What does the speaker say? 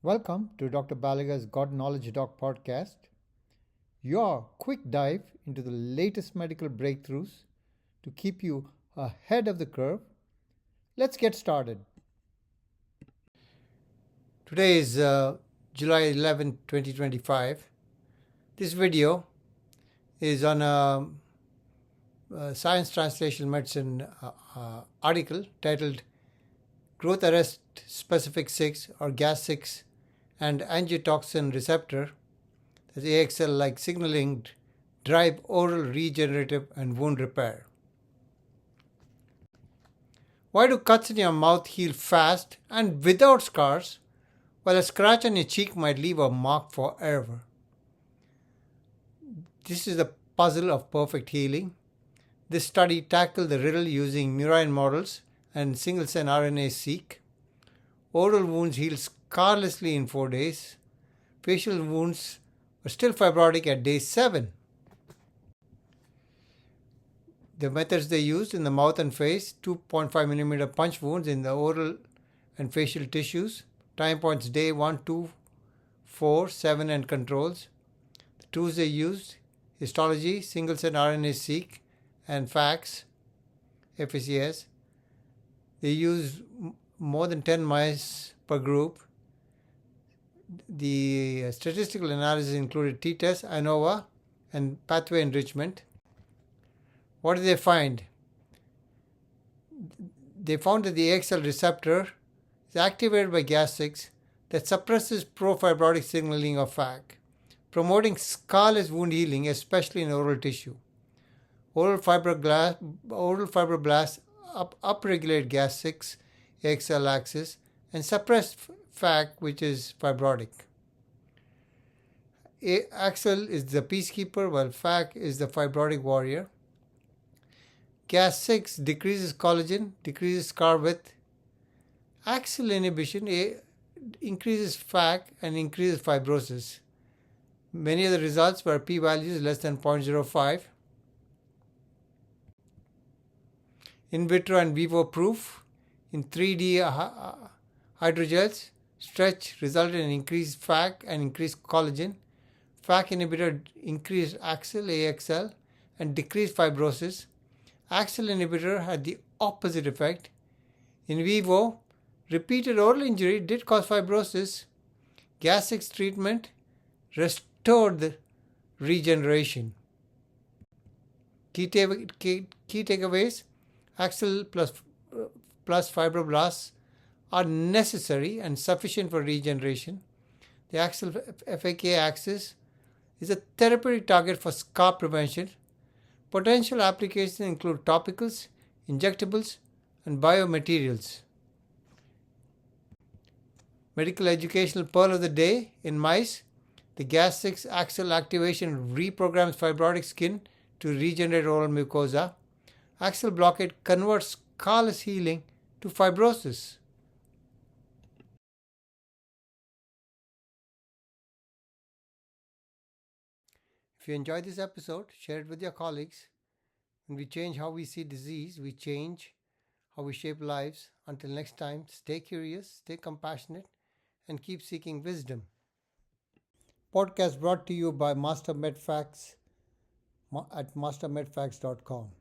Welcome to Dr. Balaga's God Knowledge Doc podcast, your quick dive into the latest medical breakthroughs to keep you ahead of the curve. Let's get started. Today is July 11, 2025. This video is on a Science Translational Medicine article titled Growth Arrest Specific 6 or GAS6 and angiotoxin receptor, that's AXL-like signaling, drive oral regenerative and wound repair. Why do cuts in your mouth heal fast and without scars, while a scratch on your cheek might leave a mark forever? This is the puzzle of perfect healing. This study tackled the riddle using murine models and single-cell RNA-seq. Oral wounds healed scarlessly in 4 days. Facial wounds were still fibrotic at day 7. The methods they used in the mouth and face: 2.5 millimeter punch wounds in the oral and facial tissues. Time points day 1, 2, 4, 7 and controls. The tools they used: histology, single-cell RNA-seq and FACS. They used more than 10 mice per group. The statistical analysis included t-test, ANOVA, and pathway enrichment. What did they find? They found that the AXL receptor is activated by GAS6 that suppresses pro-fibrotic signaling of FAC, promoting scarless wound healing, especially in oral tissue. Oral fibroblasts upregulate GAS6 AXL axis and suppress FAC, which is fibrotic. AXL is the peacekeeper, while FAC is the fibrotic warrior. GAS6 decreases collagen, decreases scar width. AXL inhibition increases FAC and increases fibrosis. Many of the results were p-values less than 0.05. In vitro and vivo proof in 3D hydrogels, stretch resulted in increased FAC and increased collagen. FAC inhibitor increased AXL and decreased fibrosis. AXL inhibitor had the opposite effect. In vivo, repeated oral injury did cause fibrosis. GAS6 treatment restored the regeneration. Key takeaways: AXL plus fibroblasts are necessary and sufficient for regeneration. The AXL FAK axis is a therapeutic target for scar prevention. Potential applications include topicals, injectables, and biomaterials. Medical educational pearl of the day: in mice, the GAS6 AXL activation reprograms fibrotic skin to regenerate oral mucosa. AXL blockade converts scarless healing to fibrosis. If you enjoyed this episode, share it with your colleagues. When we change how we see disease, we change how we shape lives. Until next time, stay curious, stay compassionate, and keep seeking wisdom. Podcast brought to you by Master MedFacts at mastermedfacts.com.